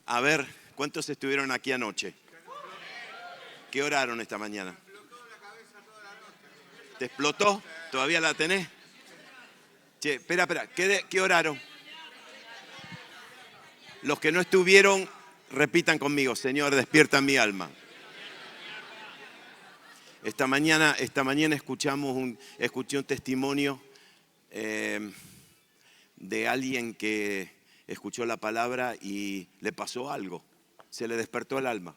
A ver, ¿cuántos estuvieron aquí anoche? ¿Qué oraron esta mañana? ¿Te explotó? ¿Todavía la tenés? Che, espera. ¿Qué oraron? Los que no estuvieron, repitan conmigo. Señor, despierta mi alma. Esta mañana escuché un testimonio de alguien que escuchó la palabra y le pasó algo. Se le despertó el alma.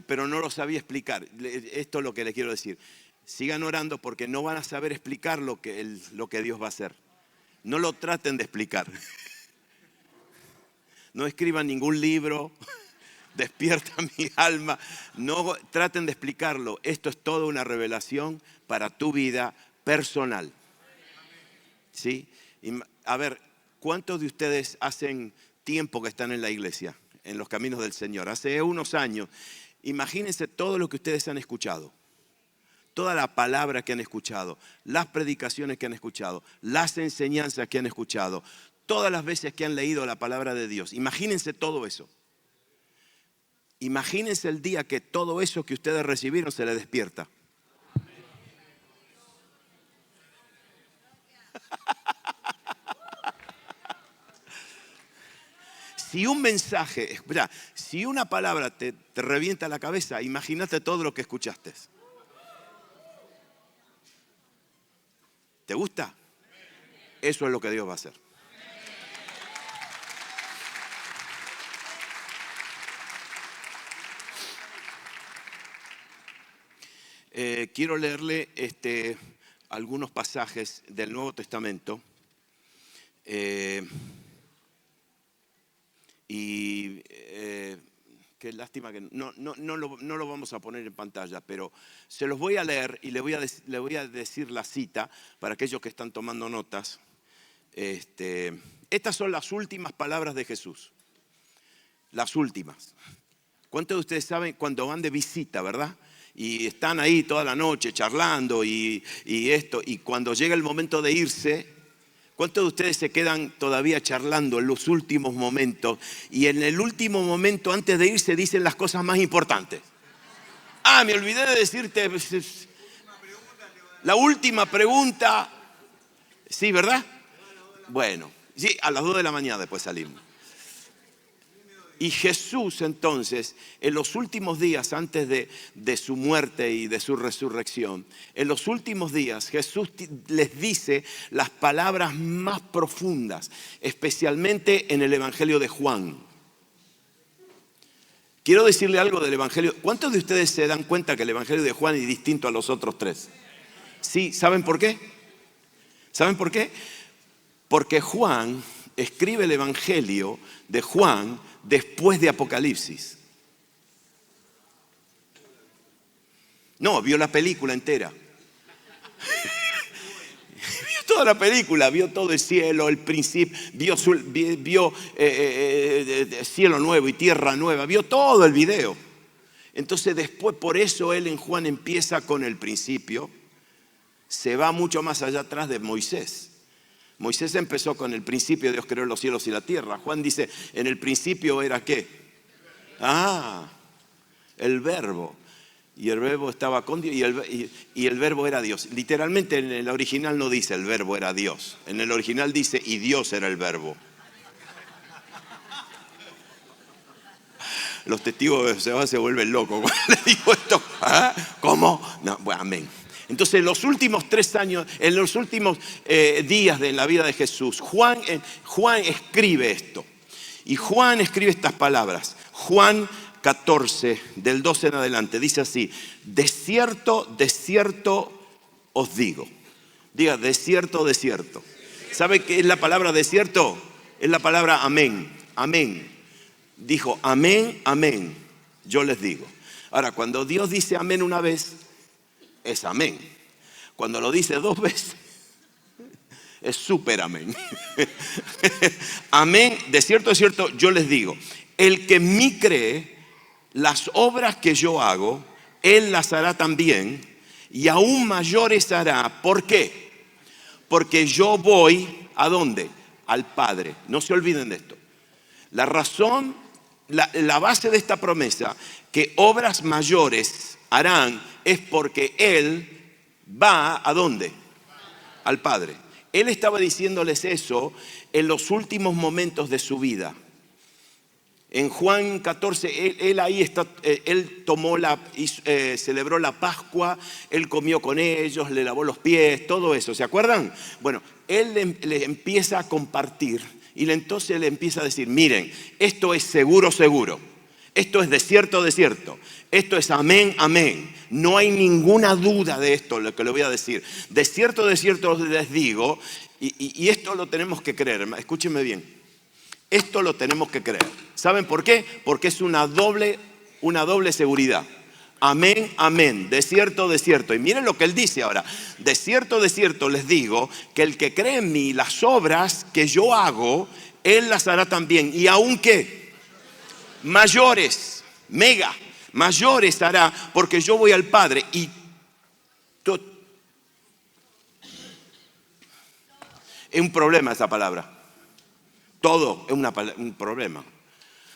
Pero no lo sabía explicar. Esto es lo que le quiero decir. Sigan orando porque no van a saber explicar lo que Dios va a hacer. No lo traten de explicar. No escriban ningún libro. Despierta mi alma. No traten de explicarlo. Esto es toda una revelación para tu vida personal. ¿Sí? A ver, ¿cuántos de ustedes hacen tiempo que están en la iglesia, en los caminos del Señor? Hace unos años. Imagínense todo lo que ustedes han escuchado. Toda la palabra que han escuchado, las predicaciones que han escuchado, las enseñanzas que han escuchado, todas las veces que han leído la palabra de Dios. Imagínense todo eso. Imagínense el día que todo eso que ustedes recibieron se les despierta. Si un mensaje, si una palabra te revienta la cabeza, imagínate todo lo que escuchaste. ¿Te gusta? Eso es lo que Dios va a hacer. Quiero leerle algunos pasajes del Nuevo Testamento. Qué lástima que no lo vamos a poner en pantalla, pero se los voy a leer y le voy a decir la cita para aquellos que están tomando notas. Estas son las últimas palabras de Jesús. Las últimas. ¿Cuántos de ustedes saben cuando van de visita, verdad? Y están ahí toda la noche charlando y cuando llega el momento de irse, ¿cuántos de ustedes se quedan todavía charlando en los últimos momentos? Y en el último momento, antes de irse, dicen las cosas más importantes. Me olvidé de decirte la última pregunta. Sí, ¿verdad? Bueno, sí, a las 2 de la mañana después salimos. Y Jesús entonces, en los últimos días antes de su muerte y de su resurrección, en los últimos días Jesús les dice las palabras más profundas, especialmente en el Evangelio de Juan. Quiero decirle algo del Evangelio. ¿Cuántos de ustedes se dan cuenta que el Evangelio de Juan es distinto a los otros 3? Sí, ¿saben por qué? ¿Saben por qué? Porque Juan escribe el Evangelio de Juan después de Apocalipsis. No, vio la película entera. Vio toda la película, vio todo el cielo, el principio, vio cielo nuevo y tierra nueva, vio todo el video. Entonces después, por eso él en Juan empieza con el principio, se va mucho más allá atrás de Moisés. Moisés empezó con el principio, Dios creó los cielos y la tierra. Juan dice, en el principio era ¿qué? El verbo. Y el verbo estaba con Dios y el verbo era Dios. Literalmente en el original no dice el verbo era Dios. En el original dice y Dios era el verbo. Los testigos de Jehová se vuelven locos cuando le digo esto. ¿Cómo? No, bueno, amén. Entonces, en los últimos 3 años, en los últimos días de la vida de Jesús, Juan escribe esto. Y Juan escribe estas palabras. Juan 14, del 12 en adelante, dice así: de cierto os digo. Diga, de cierto. ¿Sabe qué es la palabra desierto? Es la palabra amén. Amén. Dijo, amén, amén. Yo les digo. Ahora, cuando Dios dice amén una vez, es amén. Cuando lo dice 2 veces, es súper amén. Amén, de cierto, yo les digo, el que en mí cree, las obras que yo hago, él las hará también, y aún mayores hará. ¿Por qué? Porque yo voy, ¿a dónde? Al Padre. No se olviden de esto. La razón, la base de esta promesa, que obras mayores harán, es porque Él va ¿a dónde? Al Padre. Él estaba diciéndoles eso en los últimos momentos de su vida. En Juan 14, él ahí está, él tomó celebró la Pascua, él comió con ellos, le lavó los pies, todo eso, ¿se acuerdan? Bueno, él le empieza a compartir y entonces le empieza a decir, miren, esto es seguro, seguro, esto es de cierto, esto es amén, amén. No hay ninguna duda de esto, lo que le voy a decir. De cierto les digo, y esto lo tenemos que creer, escúchenme bien. Esto lo tenemos que creer. ¿Saben por qué? Porque es una doble seguridad. Amén, amén. De cierto. Y miren lo que él dice ahora. De cierto les digo que el que cree en mí, las obras que yo hago, él las hará también. Y aunque mayores, mayores hará, porque yo voy al Padre. Y es un problema esa palabra. Todo es un problema,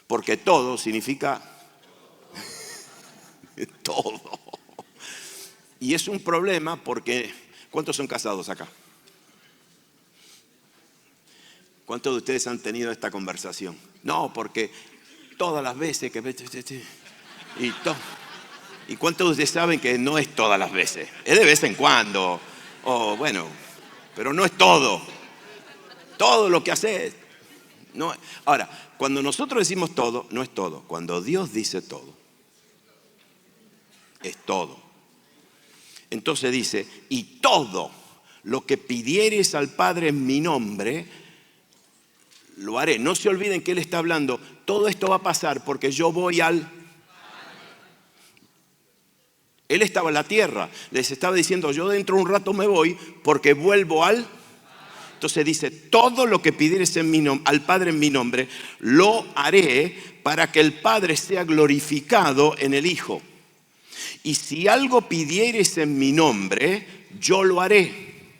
porque todo significa todo. Y es un problema porque, ¿cuántos son casados acá? ¿Cuántos de ustedes han tenido esta conversación? No, porque todas las veces que... ¿Y cuántos de ustedes saben que no es todas las veces? Es de vez en cuando, o bueno, pero no es todo. Todo lo que haces. No, ahora, cuando nosotros decimos todo, no es todo. Cuando Dios dice todo, es todo. Entonces dice, y todo lo que pidieres al Padre en mi nombre, lo haré. No se olviden que Él está hablando, todo esto va a pasar porque yo voy al... Él estaba en la tierra, les estaba diciendo, yo dentro de un rato me voy porque vuelvo al... Entonces dice, todo lo que pidieres al Padre en mi nombre, lo haré para que el Padre sea glorificado en el Hijo. Y si algo pidieres en mi nombre, yo lo haré.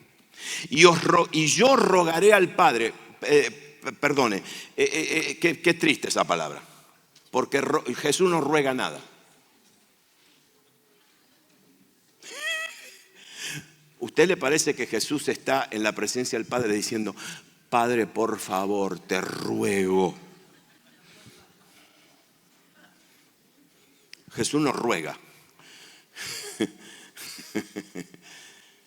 Y yo rogaré al Padre, perdone, qué triste esa palabra, porque Jesús no ruega nada. ¿Usted le parece que Jesús está en la presencia del Padre diciendo, Padre, por favor, te ruego? Jesús no ruega.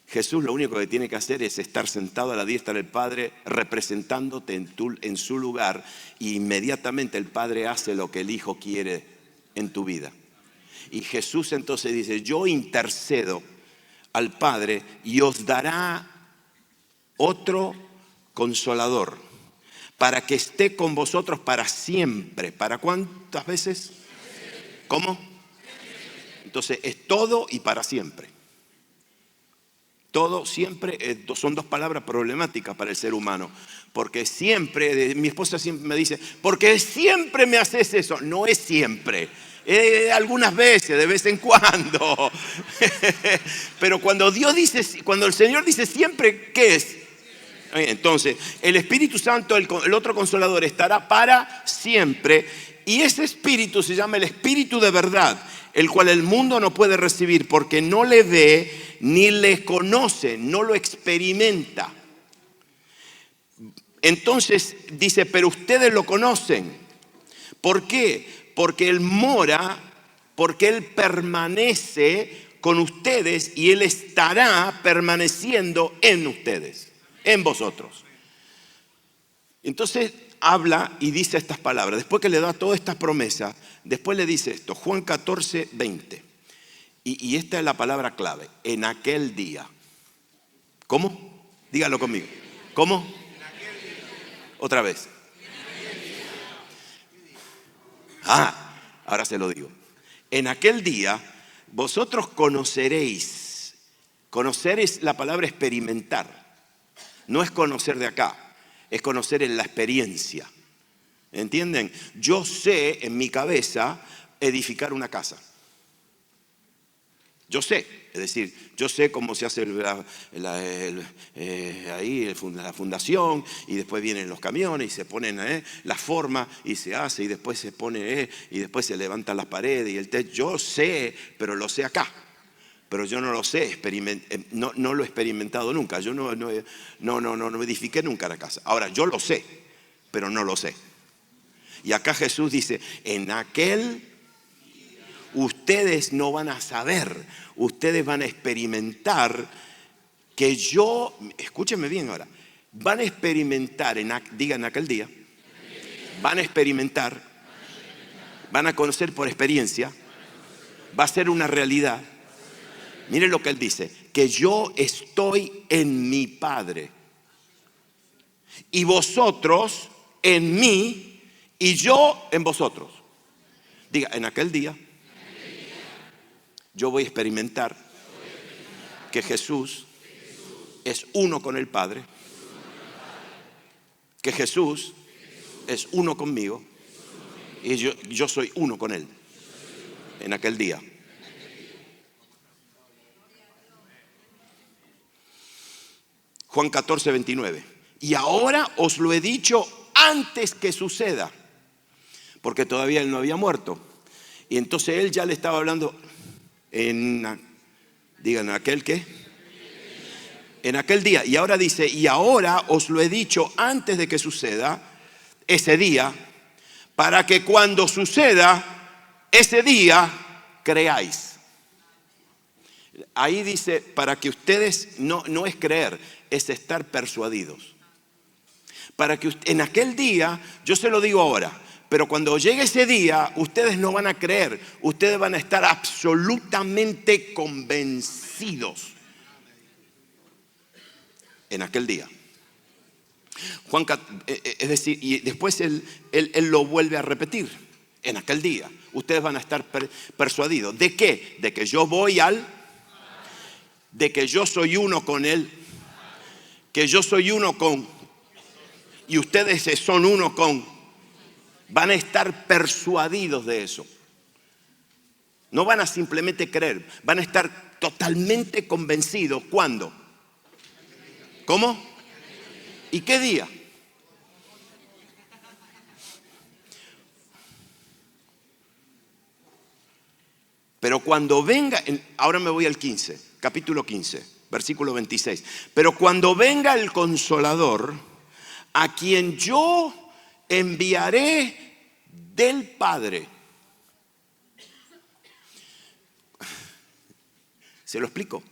Jesús lo único que tiene que hacer es estar sentado a la diestra del Padre, representándote en su lugar, y inmediatamente el Padre hace lo que el Hijo quiere en tu vida. Y Jesús entonces dice, yo intercedo al Padre y os dará otro consolador para que esté con vosotros para siempre. ¿Para cuántas veces? ¿Cómo? Entonces es todo y para siempre. Todo, siempre, son dos palabras problemáticas para el ser humano. Porque siempre, mi esposa siempre me dice, porque siempre me haces eso. No es siempre. Algunas veces, de vez en cuando. Pero cuando el Señor dice siempre, ¿qué es? Entonces, el Espíritu Santo, el otro consolador, estará para siempre. Y ese Espíritu se llama el Espíritu de verdad, el cual el mundo no puede recibir porque no le ve ni le conoce, no lo experimenta. Entonces dice, pero ustedes lo conocen. ¿Por qué? Porque Él mora, porque Él permanece con ustedes y Él estará permaneciendo en ustedes, en vosotros. Entonces habla y dice estas palabras. Después que le da todas estas promesas, después le dice esto, Juan 14, 20. Y esta es la palabra clave, en aquel día. ¿Cómo? Dígalo conmigo. ¿Cómo? Otra vez. Ahora se lo digo. En aquel día vosotros conoceréis. Conocer es la palabra experimentar. No es conocer de acá, es conocer en la experiencia. ¿Entienden? Yo sé en mi cabeza edificar una casa. Yo sé, es decir, yo sé cómo se hace la fundación, y después vienen los camiones y se ponen la forma y se hace, y después se pone y después se levantan las paredes y el techo. Yo sé, pero lo sé acá. Pero yo no lo sé, no lo he experimentado nunca. Yo no edifiqué nunca la casa. Ahora, yo lo sé, pero no lo sé. Y acá Jesús dice, en aquel ustedes no van a saber, ustedes van a experimentar que yo, escúchenme bien ahora, van a experimentar, digan aquel día, van a experimentar, van a conocer por experiencia, va a ser una realidad. Miren lo que él dice, que yo estoy en mi Padre y vosotros en mí y yo en vosotros. Diga, en aquel día yo voy a experimentar que Jesús es uno con el Padre, que Jesús es uno conmigo y yo soy uno con Él en aquel día. Juan 14, 29. Y ahora os lo he dicho antes que suceda, porque todavía Él no había muerto. Y entonces Él ya le estaba hablando digan, ¿aquel qué? En aquel día. Y ahora dice, y ahora os lo he dicho antes de que suceda ese día, para que cuando suceda ese día creáis. Ahí dice, para que ustedes, no es creer, es estar persuadidos. Para que en aquel día, yo se lo digo ahora, pero cuando llegue ese día, ustedes no van a creer, ustedes van a estar absolutamente convencidos. En aquel día. Es decir, y después él lo vuelve a repetir. En aquel día, ustedes van a estar persuadidos. ¿De qué? De que yo voy de que yo soy uno con Él, que yo soy uno con, y ustedes son uno con. Van a estar persuadidos de eso. No van a simplemente creer, van a estar totalmente convencidos. ¿Cuándo? ¿Cómo? ¿Y qué día? Pero cuando venga, ahora me voy al 15, capítulo 15, versículo 26. Pero cuando venga el Consolador, a quien yo enviaré del Padre. ¿Se lo explico?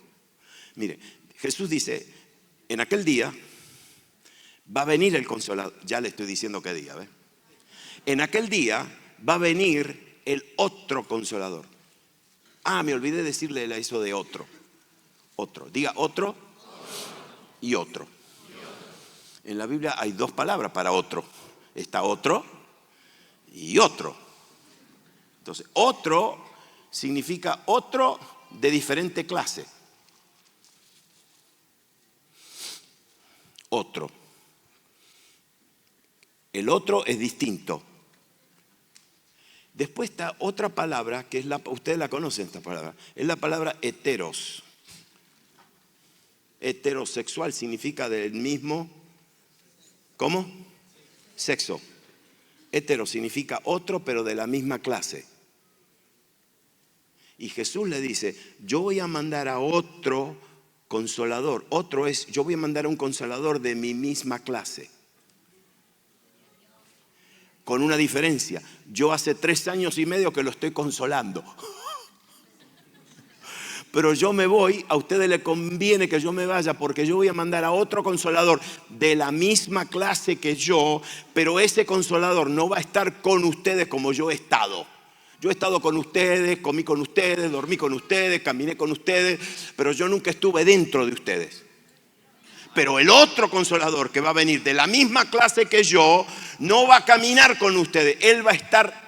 Mire, Jesús dice, en aquel día va a venir el Consolador. Ya le estoy diciendo qué día, ¿ves? En aquel día va a venir el otro Consolador. Me olvidé decirle eso de otro. Otro. Diga otro y otro. En la Biblia hay dos palabras para otro. Está otro y otro. Entonces, otro significa otro de diferente clase. Otro. El otro es distinto. Después está otra palabra que es ustedes la conocen esta palabra, es la palabra heteros. Heterosexual significa del mismo, ¿cómo? Sexo. Hetero significa otro pero de la misma clase. Y Jesús le dice, yo voy a mandar a otro consolador. Otro es, yo voy a mandar a un consolador de mi misma clase. Con una diferencia, yo hace 3 años y medio que lo estoy consolando. Pero yo me voy, a ustedes les conviene que yo me vaya porque yo voy a mandar a otro consolador de la misma clase que yo, pero ese consolador no va a estar con ustedes como yo he estado. Yo he estado con ustedes, comí con ustedes, dormí con ustedes, caminé con ustedes, pero yo nunca estuve dentro de ustedes. Pero el otro consolador que va a venir de la misma clase que yo, no va a caminar con ustedes. Él va a estar.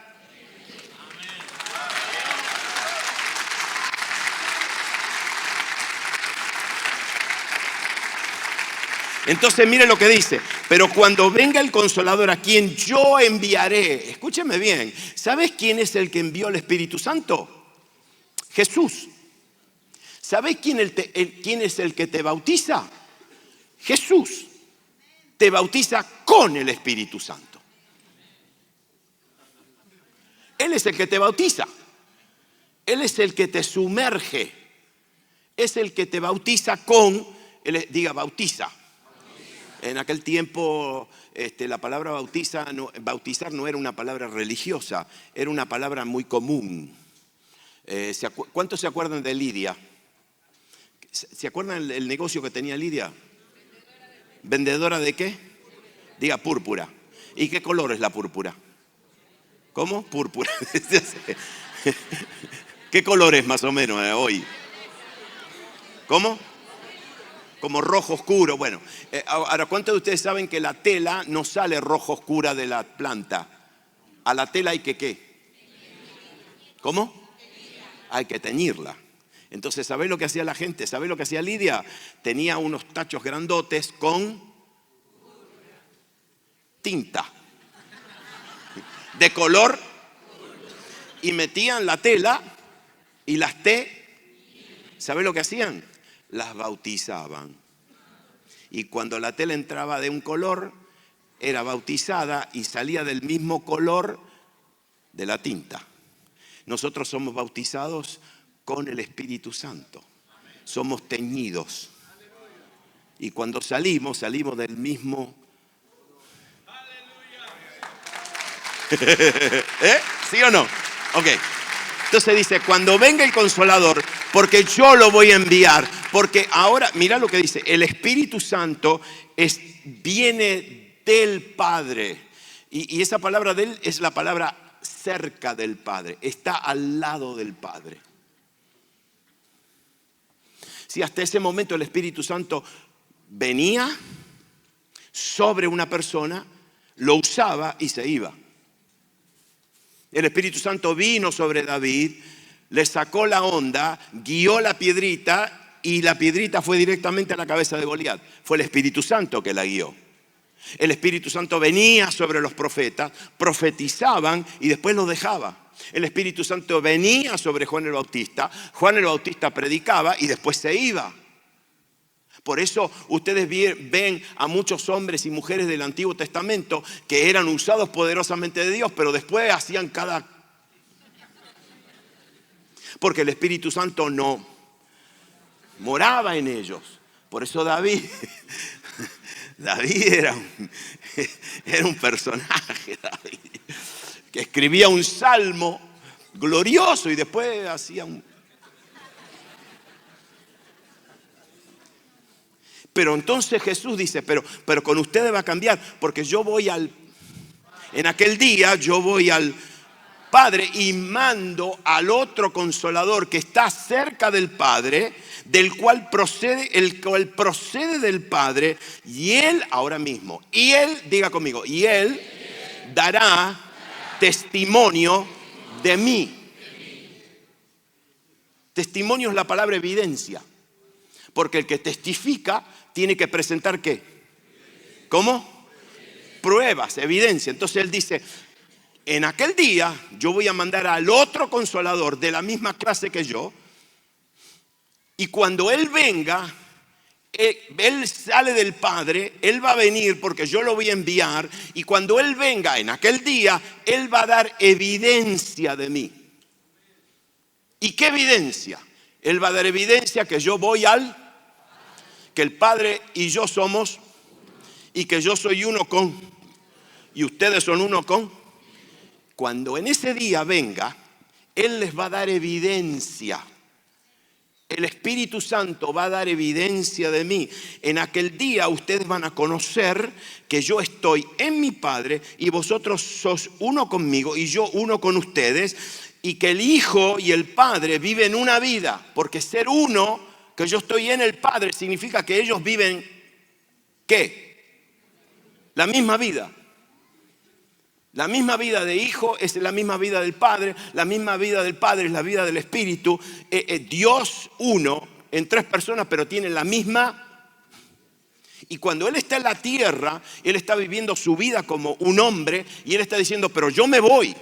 Entonces mire lo que dice. Pero cuando venga el Consolador a quien yo enviaré. Escúcheme bien. ¿Sabes quién es el que envió el Espíritu Santo? Jesús. ¿Sabés quién es el que te bautiza? Jesús. Te bautiza con el Espíritu Santo. Él es el que te bautiza. Él es el que te sumerge. Es el que te bautiza diga bautiza. En aquel tiempo la palabra bautizar no era una palabra religiosa, era una palabra muy común. ¿Cuántos se acuerdan de Lidia? ¿Se acuerdan el negocio que tenía Lidia? ¿Vendedora de qué? Diga púrpura. ¿Y qué color es la púrpura? ¿Cómo? Púrpura. ¿Qué color es más o menos hoy? ¿Cómo? Como rojo oscuro. Bueno, ahora, ¿cuántos de ustedes saben que la tela no sale rojo oscura de la planta? A la tela hay que ¿qué? ¿Cómo? Hay que teñirla. Entonces, ¿sabés lo que hacía la gente? ¿Sabés lo que hacía Lidia? Tenía unos tachos grandotes con tinta de color y metían la tela y las ¿sabés lo que hacían? Las bautizaban. Y cuando la tela entraba de un color, era bautizada y salía del mismo color de la tinta. Nosotros somos bautizados con el Espíritu Santo. Somos teñidos. Y cuando salimos del mismo. ¿Sí o no? Ok. Entonces dice, cuando venga el Consolador, porque yo lo voy a enviar, porque ahora, mira lo que dice, el Espíritu Santo viene del Padre. Y esa palabra de él es la palabra cerca del Padre, está al lado del Padre. Si hasta ese momento el Espíritu Santo venía sobre una persona, lo usaba y se iba. El Espíritu Santo vino sobre David, le sacó la onda, guió la piedrita y la piedrita fue directamente a la cabeza de Goliat. Fue el Espíritu Santo que la guió. El Espíritu Santo venía sobre los profetas, profetizaban y después los dejaba. El Espíritu Santo venía sobre Juan el Bautista predicaba y después se iba. Por eso ustedes ven a muchos hombres y mujeres del Antiguo Testamento que eran usados poderosamente de Dios, pero después hacían porque el Espíritu Santo no moraba en ellos. Por eso David era un personaje, David, que escribía un salmo glorioso y después hacía un... Pero entonces Jesús dice, pero con ustedes va a cambiar, porque en aquel día yo voy al Padre y mando al otro Consolador que está cerca del Padre, el cual procede del Padre, y Él, ahora mismo, y Él, diga conmigo, y Él dará testimonio de mí. Testimonio es la palabra evidencia, porque el que testifica tiene que presentar ¿qué? ¿Cómo? Pruebas, evidencia. Entonces él dice, en aquel día yo voy a mandar al otro Consolador de la misma clase que yo, y cuando él venga, él sale del Padre, él va a venir porque yo lo voy a enviar, y cuando él venga en aquel día, él va a dar evidencia de mí. ¿Y qué evidencia? Él va a dar evidencia que yo voy que el Padre y yo somos, y que yo soy uno con, y ustedes son uno con. Cuando en ese día venga, Él les va a dar evidencia. El Espíritu Santo va a dar evidencia de mí. En aquel día ustedes van a conocer que yo estoy en mi Padre y vosotros sos uno conmigo y yo uno con ustedes, y que el Hijo y el Padre viven una vida, porque ser uno, que yo estoy en el Padre, significa que ellos viven ¿qué? La misma vida. La misma vida de Hijo es la misma vida del Padre, la misma vida del Padre es la vida del Espíritu. Dios uno en tres personas, pero tiene la misma. Y cuando Él está en la tierra, Él está viviendo su vida como un hombre y Él está diciendo, pero yo me voy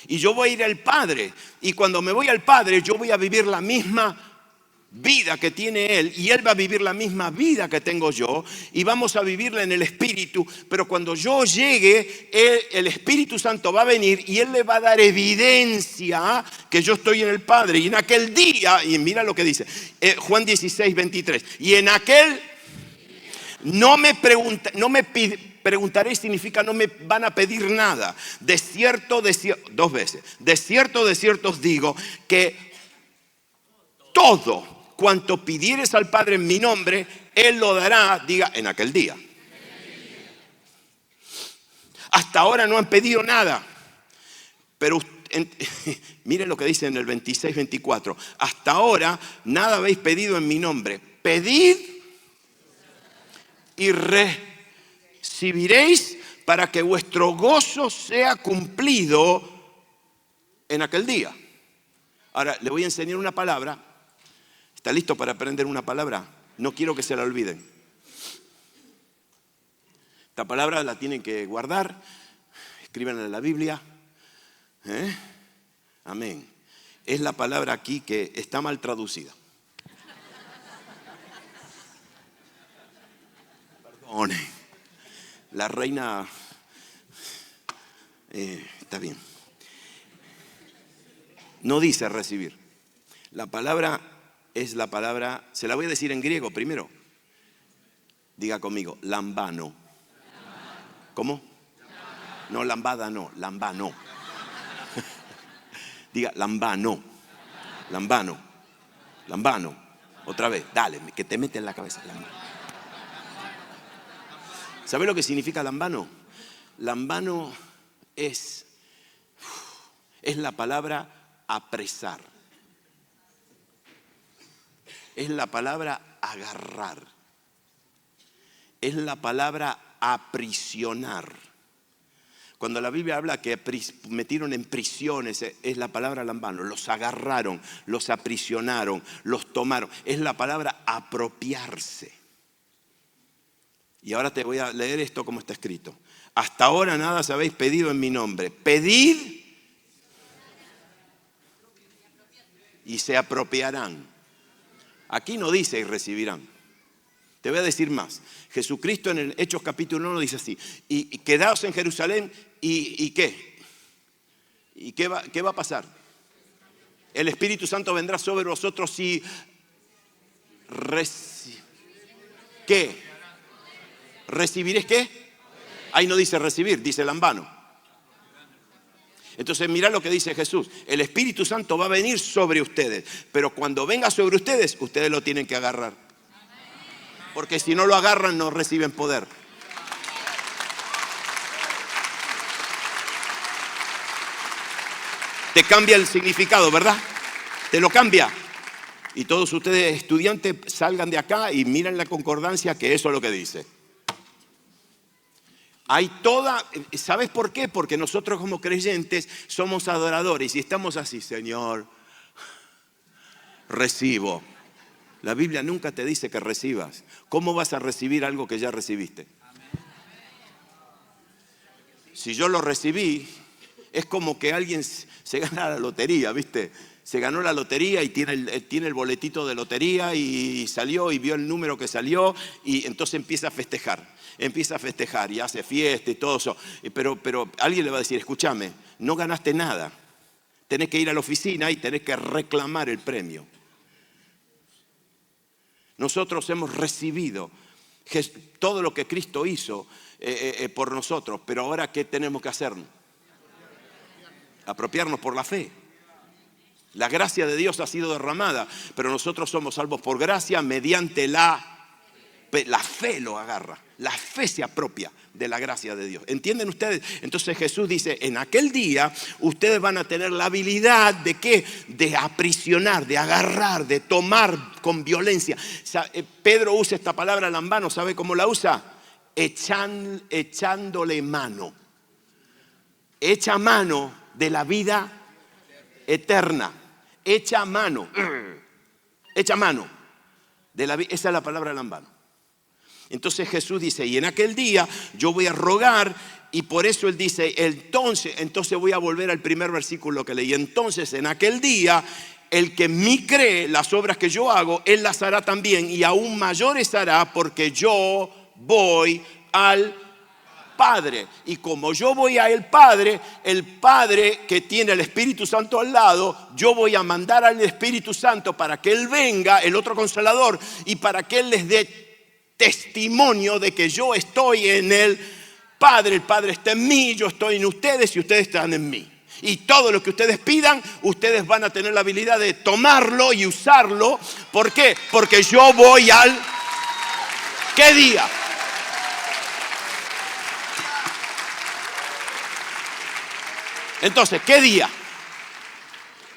y yo voy a ir al Padre. Y cuando me voy al Padre, yo voy a vivir la misma vida que tiene Él, y Él va a vivir la misma vida que tengo yo, y vamos a vivirla en el Espíritu. Pero cuando yo llegue, el Espíritu Santo va a venir y Él le va a dar evidencia que yo estoy en el Padre. Y en aquel día, y mira lo que dice Juan 16, 23, y en aquel preguntaré significa no me van a pedir nada. De cierto, dos veces, de cierto os digo que todo cuanto pidieres al Padre en mi nombre, Él lo dará, diga, en aquel día. Hasta ahora no han pedido nada. Pero miren lo que dice en el 26, 24. Hasta ahora nada habéis pedido en mi nombre. Pedid y recibiréis para que vuestro gozo sea cumplido en aquel día. Ahora le voy a enseñar una palabra. ¿Está listo para aprender una palabra? No quiero que se la olviden. Esta palabra la tienen que guardar. Escríbanla en la Biblia. Amén. Es la palabra aquí que está mal traducida. Perdone. La reina... está bien. No dice recibir. La palabra... es la palabra, se la voy a decir en griego primero. Diga conmigo, lambano. ¿Cómo? No, lambada no, lambano. Diga, lambano. Lambano. Lambano. Otra vez, dale, que te mete en la cabeza. ¿Sabe lo que significa lambano? Lambano es la palabra apresar. Es la palabra agarrar. Es la palabra aprisionar. Cuando la Biblia habla que metieron en prisiones, es la palabra lambano. Los agarraron, los aprisionaron, los tomaron. Es la palabra apropiarse. Y ahora te voy a leer esto como está escrito. Hasta ahora nada os habéis pedido en mi nombre. Pedid y se apropiarán. Aquí no dice y recibirán. Te voy a decir más. Jesucristo en el Hechos capítulo 1 dice así. Y quedaos en Jerusalén y ¿qué? ¿Y qué va a pasar? El Espíritu Santo vendrá sobre vosotros y ¿qué? ¿Recibiréis qué? Ahí no dice recibir, dice lambano. Entonces mirá lo que dice Jesús. El Espíritu Santo va a venir sobre ustedes. Pero cuando venga sobre ustedes, ustedes lo tienen que agarrar. Porque si no lo agarran, no reciben poder. Te cambia el significado, ¿verdad? Te lo cambia. Y todos ustedes estudiantes salgan de acá y miren la concordancia, que eso es lo que dice. Hay toda, ¿sabes por qué? Porque nosotros como creyentes somos adoradores y estamos así, Señor, recibo. La Biblia nunca te dice que recibas. ¿Cómo vas a recibir algo que ya recibiste? Si yo lo recibí, es como que alguien se gana la lotería, ¿viste? Se ganó la lotería y tiene el boletito de lotería y salió y vio el número que salió y entonces empieza a festejar. Empieza a festejar y hace fiesta y todo eso. Pero alguien le va a decir, escúchame, no ganaste nada. Tenés que ir a la oficina y tenés que reclamar el premio. Nosotros hemos recibido todo lo que Cristo hizo por nosotros. Pero ahora, ¿qué tenemos que hacer? Apropiarnos por la fe. La gracia de Dios ha sido derramada, pero nosotros somos salvos por gracia mediante la fe lo agarra. La fe se apropia de la gracia de Dios. ¿Entienden ustedes? Entonces Jesús dice, en aquel día ustedes van a tener la habilidad de ¿qué? De aprisionar, de agarrar, de tomar con violencia. Pedro usa esta palabra lambano, ¿sabe cómo la usa? Echándole mano. Echa mano de la vida eterna. Echa mano. Echa mano. Esa es la palabra lambano. Entonces Jesús dice, y en aquel día yo voy a rogar, y por eso él dice, entonces voy a volver al primer versículo que leí. Entonces en aquel día el que en mí cree, las obras que yo hago, él las hará también, y aún mayores hará, porque yo voy al Padre. Y como yo voy al Padre, el Padre que tiene el Espíritu Santo al lado, yo voy a mandar al Espíritu Santo para que Él venga, el otro Consolador, y para que Él les dé testimonio de que yo estoy en el Padre está en mí, yo estoy en ustedes y ustedes están en mí. Y todo lo que ustedes pidan, ustedes van a tener la habilidad de tomarlo y usarlo. ¿Por qué? Porque yo voy al... ¿Qué día? Entonces, ¿qué día?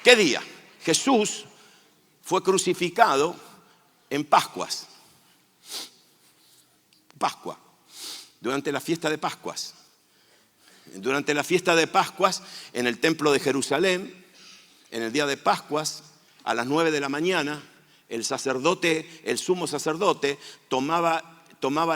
¿Qué día? Jesús fue crucificado en Pascuas. Pascua. Durante la fiesta de Pascuas. Durante la fiesta de Pascuas, en el templo de Jerusalén, en el día de Pascuas, a las 9 de la mañana, el sacerdote, el sumo sacerdote, tomaba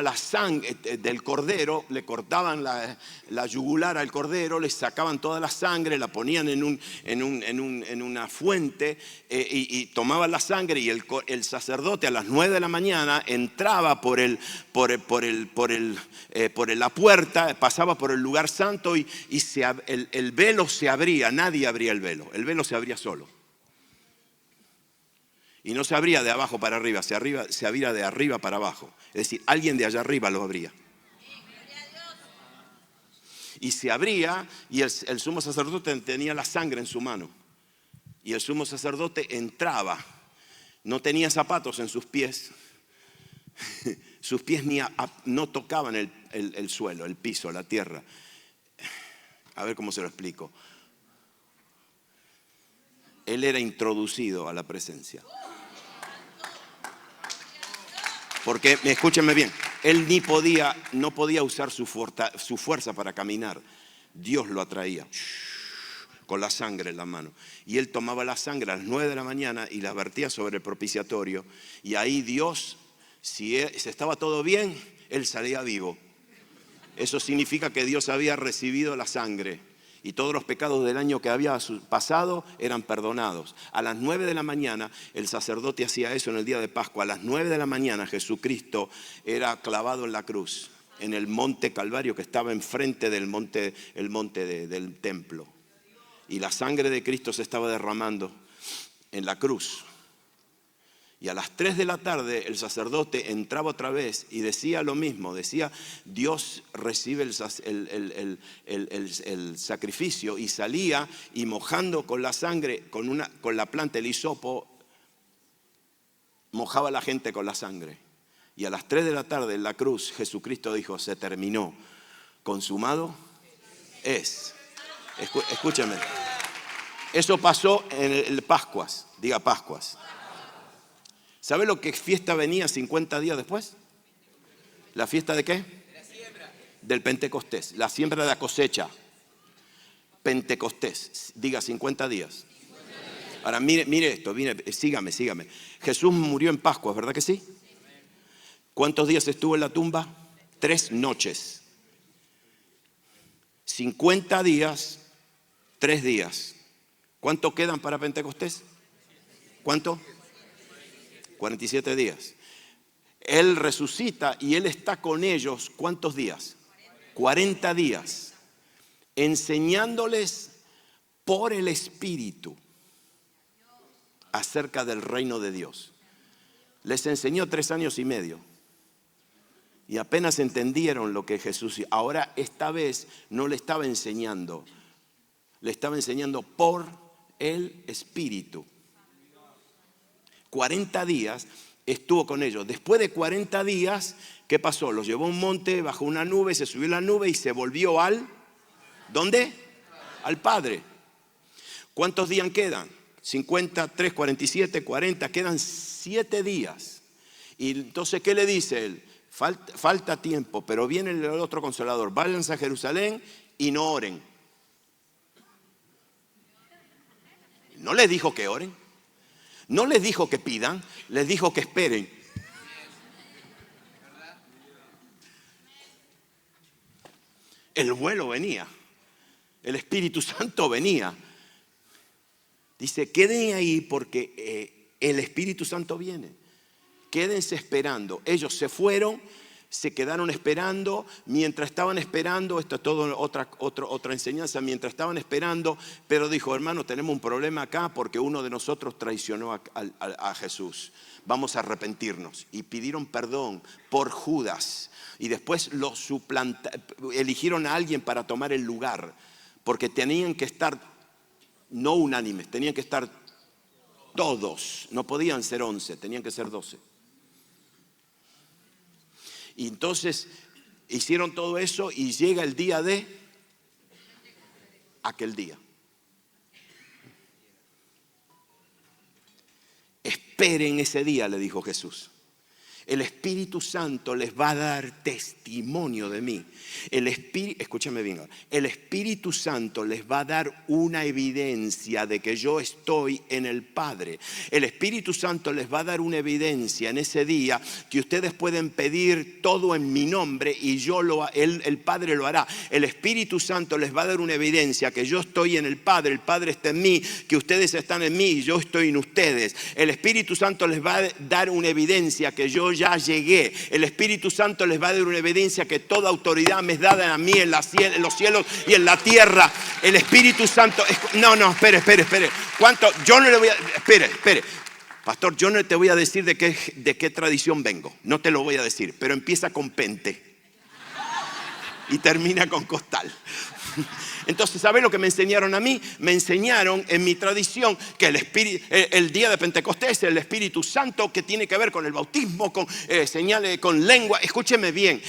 la sangre del cordero, le cortaban la yugular al cordero, le sacaban toda la sangre, la ponían en una fuente y tomaban la sangre, y el sacerdote a las 9 de la mañana entraba por la puerta, pasaba por el lugar santo y el velo se abría. Nadie abría el velo se abría solo. Y no se abría de abajo para arriba, se abría de arriba para abajo. Es decir, alguien de allá arriba lo abría. Y se abría, y el sumo sacerdote tenía la sangre en su mano. Y el sumo sacerdote entraba. No tenía zapatos en sus pies. Sus pies no tocaban el suelo, el piso, la tierra. A ver cómo se lo explico. Él era introducido a la presencia. Porque, escúchenme bien, él no podía usar su fuerza para caminar. Dios lo atraía con la sangre en la mano. Y él tomaba la sangre a las 9 de la mañana y la vertía sobre el propiciatorio. Y ahí Dios, si estaba todo bien, él salía vivo. Eso significa que Dios había recibido la sangre. Y todos los pecados del año que había pasado eran perdonados. A las 9 de la mañana el sacerdote hacía eso en el día de Pascua. A las 9 de la mañana Jesucristo era clavado en la cruz, en el monte Calvario que estaba enfrente del monte, del templo. Y la sangre de Cristo se estaba derramando en la cruz. Y a las 3 de la tarde el sacerdote entraba otra vez y decía lo mismo. Decía, Dios recibe el sacrificio, y salía y mojando con la sangre, con la planta, el hisopo, mojaba a la gente con la sangre. Y a las 3 de la tarde en la cruz Jesucristo dijo, se terminó, consumado es. Escúchame. Eso pasó en el Pascuas, diga Pascuas. ¿Sabe lo que fiesta venía 50 días después? ¿La fiesta de qué? Del Pentecostés, la siembra de la cosecha. Pentecostés, diga 50 días. Ahora mire esto, sígame. Jesús murió en Pascua, ¿verdad que sí? ¿Cuántos días estuvo en la tumba? 3 noches. 50 días, 3 días. ¿Cuánto quedan para Pentecostés? ¿Cuánto? 47 días. Él resucita y Él está con ellos, ¿cuántos días? 40 días. Enseñándoles por el Espíritu acerca del reino de Dios. Les enseñó 3 años y medio. Y apenas entendieron lo que Jesús... Ahora esta vez no le estaba enseñando. Le estaba enseñando por el Espíritu. 40 días estuvo con ellos. Después de 40 días, ¿qué pasó? Los llevó a un monte, bajó una nube, se subió a la nube y se volvió al... ¿Dónde? Al Padre. ¿Cuántos días quedan? 53, 47, 40, quedan 7 días. Y entonces, ¿qué le dice él? Falta tiempo, pero viene el otro Consolador. Váyanse a Jerusalén y no oren. No les dijo que oren. No les dijo que pidan, les dijo que esperen. El vuelo venía. El Espíritu Santo venía. Dice, queden ahí porque el Espíritu Santo viene. Quédense esperando. Ellos se fueron, se quedaron esperando. Mientras estaban esperando, esto es todo otra enseñanza, mientras estaban esperando, Pedro dijo, hermano, tenemos un problema acá porque uno de nosotros traicionó a Jesús. Vamos a arrepentirnos. Y pidieron perdón por Judas. Y después eligieron a alguien para tomar el lugar. Porque tenían que estar no unánimes, tenían que estar todos. No podían ser 11, tenían que ser 12. Y entonces hicieron todo eso y llega el día de aquel día. Esperen ese día, le dijo Jesús. El Espíritu Santo les va a dar testimonio de mí. Escúchame bien ahora. El Espíritu Santo les va a dar una evidencia de que yo estoy en el Padre. El Espíritu Santo les va a dar una evidencia en ese día que ustedes pueden pedir todo en mi nombre y el Padre lo hará. El Espíritu Santo les va a dar una evidencia que yo estoy en el Padre está en mí, que ustedes están en mí y yo estoy en ustedes. El Espíritu Santo les va a dar una evidencia que yo ya llegué. El Espíritu Santo les va a dar una evidencia que toda autoridad me es dada a mí en los cielos y en la tierra. El Espíritu Santo... espere. ¿Cuánto? Yo no le voy a... Espere. Pastor, yo no te voy a decir de qué tradición vengo. No te lo voy a decir. Pero empieza con Pente. Y termina con Costal. Entonces, ¿sabe lo que me enseñaron a mí? Me enseñaron en mi tradición que el día de Pentecostés, el Espíritu Santo, que tiene que ver con el bautismo, con señales, con lengua. Escúcheme bien,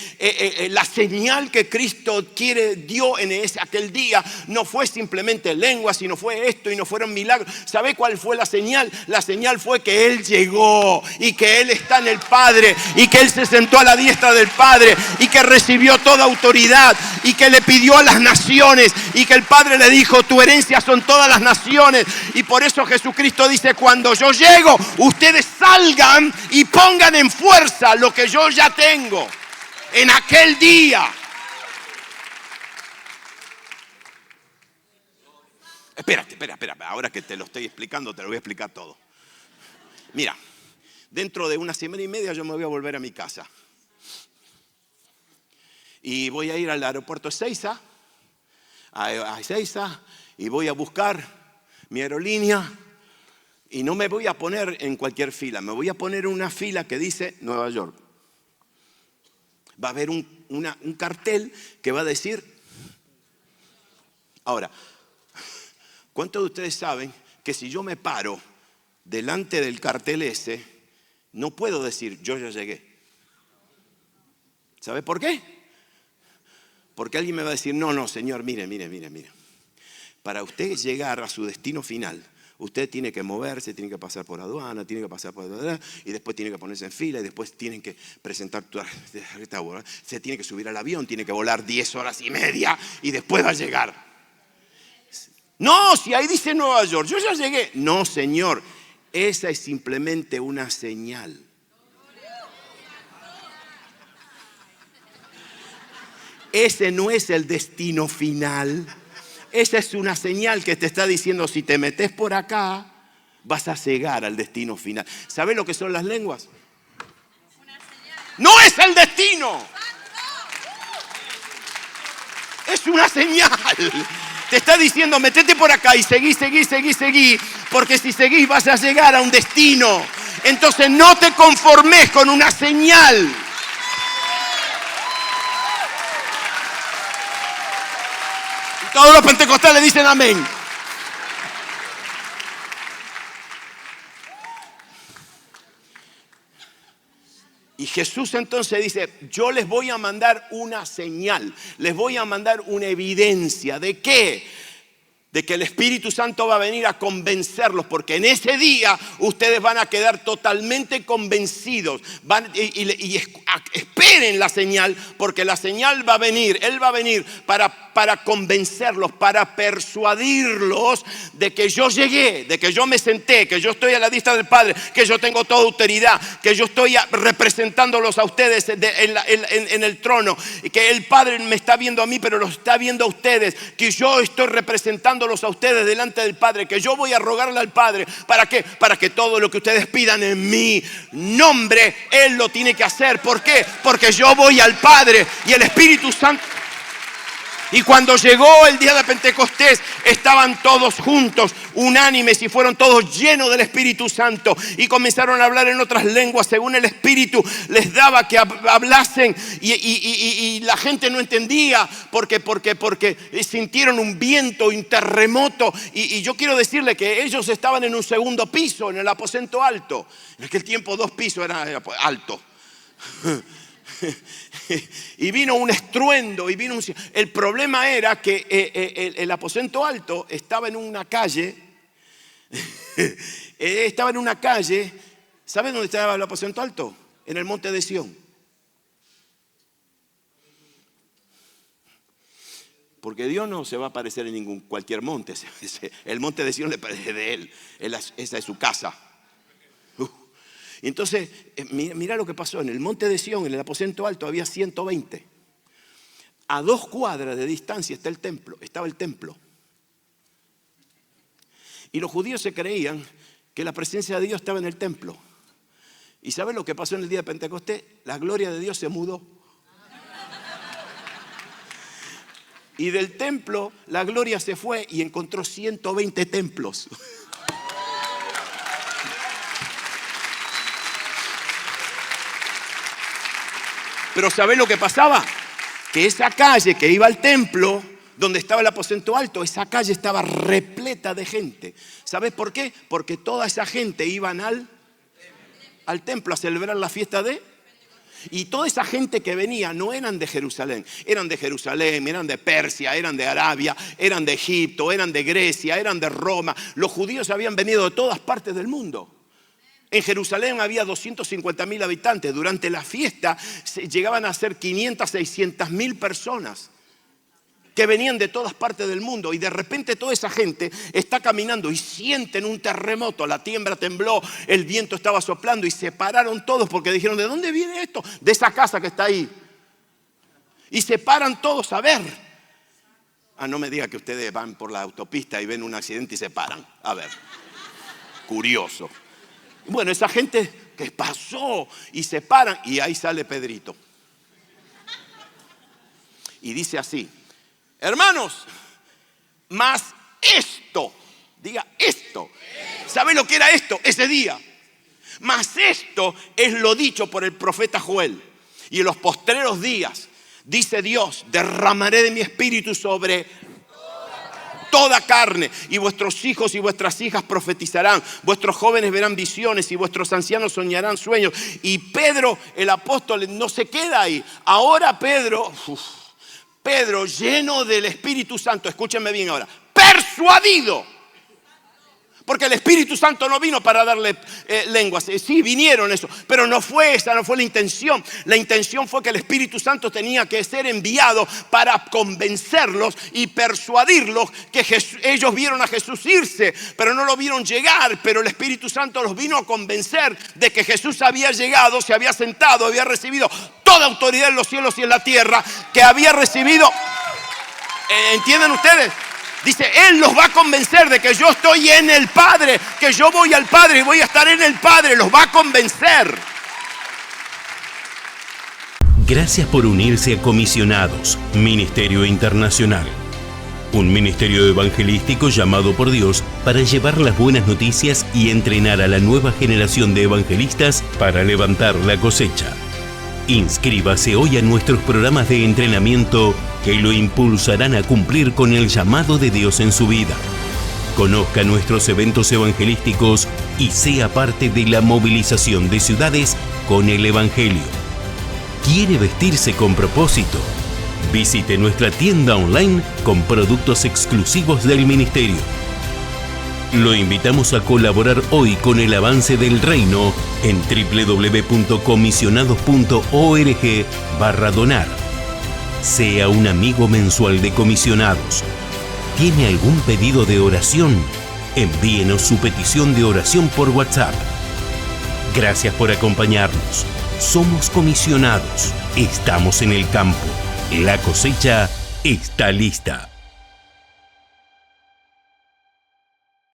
la señal que Cristo dio en aquel día no fue simplemente lengua, sino fue esto y no fueron milagros. ¿Sabe cuál fue la señal? La señal fue que Él llegó y que Él está en el Padre y que Él se sentó a la diestra del Padre y que recibió toda autoridad y que le pidió a las naciones y que el Padre le dijo, tu herencia son todas las naciones. Y por eso Jesucristo dice, cuando yo llego, ustedes salgan y pongan en fuerza lo que yo ya tengo en aquel día. Espera, ahora que te lo estoy explicando, te lo voy a explicar todo. Mira, dentro de una semana y media yo me voy a volver a mi casa. Y voy a ir al aeropuerto Ezeiza, y voy a buscar mi aerolínea y no me voy a poner en cualquier fila, me voy a poner en una fila que dice Nueva York. Va a haber un cartel que va a decir... Ahora, ¿cuántos de ustedes saben que si yo me paro delante del cartel ese, no puedo decir yo ya llegué? ¿Sabe por qué? Porque alguien me va a decir, no, señor, mire. Para usted llegar a su destino final, usted tiene que moverse, tiene que pasar por aduana, tiene que pasar por... Y después tiene que ponerse en fila, y después tienen que presentar tu... Se tiene que subir al avión, tiene que volar 10 horas y media, y después va a llegar. No, si ahí dice Nueva York, yo ya llegué. No, señor, esa es simplemente una señal. Ese no es el destino final. Esa es una señal que te está diciendo, si te metes por acá, vas a llegar al destino final. ¿Sabes lo que son las lenguas? No es el destino. Es una señal. Te está diciendo, metete por acá y seguí. Porque si seguís vas a llegar a un destino. Entonces no te conformes con una señal. Todos los pentecostales dicen amén. Y Jesús entonces dice, yo les voy a mandar una señal, les voy a mandar una evidencia. ¿De qué? De que el Espíritu Santo va a venir a convencerlos, porque en ese día ustedes van a quedar totalmente convencidos. Y esperen la señal, porque la señal va a venir. Él va a venir para convencerlos, para persuadirlos de que yo llegué, de que yo me senté, que yo estoy a la diestra del Padre, que yo tengo toda autoridad, que yo estoy representándolos a ustedes en el trono, y que el Padre me está viendo a mí, pero los está viendo a ustedes, que yo estoy representando llevándolos a ustedes delante del Padre, que yo voy a rogarle al Padre. ¿Para qué? Para que todo lo que ustedes pidan en mi nombre, Él lo tiene que hacer. ¿Por qué? Porque yo voy al Padre y el Espíritu Santo. Y cuando llegó el día de Pentecostés, estaban todos juntos, unánimes, y fueron todos llenos del Espíritu Santo. Y comenzaron a hablar en otras lenguas según el Espíritu les daba que hablasen. Y la gente no entendía porque sintieron un viento, un terremoto. Y yo quiero decirle que ellos estaban en un segundo piso, en el aposento alto. En aquel tiempo 2 pisos era alto. Y vino un estruendo y vino el problema era que el aposento alto estaba en una calle. Estaba en una calle. ¿Saben dónde estaba el aposento alto? En el monte de Sión. Porque Dios no se va a aparecer en cualquier monte. El monte de Sión le parece de Él. Esa es su casa. Entonces, mira lo que pasó. En el monte de Sión, en el aposento alto, había 120. A 2 cuadras de distancia estaba el templo. Y los judíos se creían que la presencia de Dios estaba en el templo. ¿Y saben lo que pasó en el día de Pentecostés? La gloria de Dios se mudó. Y del templo la gloria se fue y encontró 120 templos. Pero ¿sabés lo que pasaba? Que esa calle que iba al templo, donde estaba el aposento alto, esa calle estaba repleta de gente. ¿Sabés por qué? Porque toda esa gente iban al templo a celebrar la fiesta de... Y toda esa gente que venía no eran de Jerusalén, eran de Persia, eran de Arabia, eran de Egipto, eran de Grecia, eran de Roma. Los judíos habían venido de todas partes del mundo. En Jerusalén había 250.000 habitantes. Durante la fiesta llegaban a ser 500, 600.000 personas que venían de todas partes del mundo. Y de repente toda esa gente está caminando y sienten un terremoto. La tierra tembló, el viento estaba soplando y se pararon todos porque dijeron: ¿de dónde viene esto? De esa casa que está ahí. Y se paran todos a ver. No me diga que ustedes van por la autopista y ven un accidente y se paran. A ver, curioso. Bueno, esa gente que pasó y se paran y ahí sale Pedrito. Y dice así: hermanos, mas esto, diga esto. ¿Sabe lo que era esto? Ese día. Mas esto es lo dicho por el profeta Joel. Y en los postreros días, dice Dios, derramaré de mi espíritu sobre toda carne, y vuestros hijos y vuestras hijas profetizarán, vuestros jóvenes verán visiones y vuestros ancianos soñarán sueños. Y Pedro, el apóstol, no se queda ahí. Ahora Pedro lleno del Espíritu Santo, escúchenme bien ahora, persuadido. Porque el Espíritu Santo no vino para darle lenguas. Sí, vinieron eso, pero no fue esa, no fue la intención. La intención fue que el Espíritu Santo tenía que ser enviado para convencerlos y persuadirlos que ellos vieron a Jesús irse, pero no lo vieron llegar. Pero el Espíritu Santo los vino a convencer de que Jesús había llegado, se había sentado, había recibido toda autoridad en los cielos y en la tierra, que había recibido... ¿Entienden ustedes? Dice, Él los va a convencer de que yo estoy en el Padre, que yo voy al Padre y voy a estar en el Padre. Los va a convencer. Gracias por unirse a Comisionados, Ministerio Internacional. Un ministerio evangelístico llamado por Dios para llevar las buenas noticias y entrenar a la nueva generación de evangelistas para levantar la cosecha. Inscríbase hoy a nuestros programas de entrenamiento que lo impulsarán a cumplir con el llamado de Dios en su vida. Conozca nuestros eventos evangelísticos y sea parte de la movilización de ciudades con el Evangelio. ¿Quiere vestirse con propósito? Visite nuestra tienda online con productos exclusivos del ministerio. Lo invitamos a colaborar hoy con el avance del reino en www.comisionados.org/donar. Sea un amigo mensual de Comisionados. ¿Tiene algún pedido de oración? Envíenos su petición de oración por WhatsApp. Gracias por acompañarnos. Somos Comisionados. Estamos en el campo. La cosecha está lista.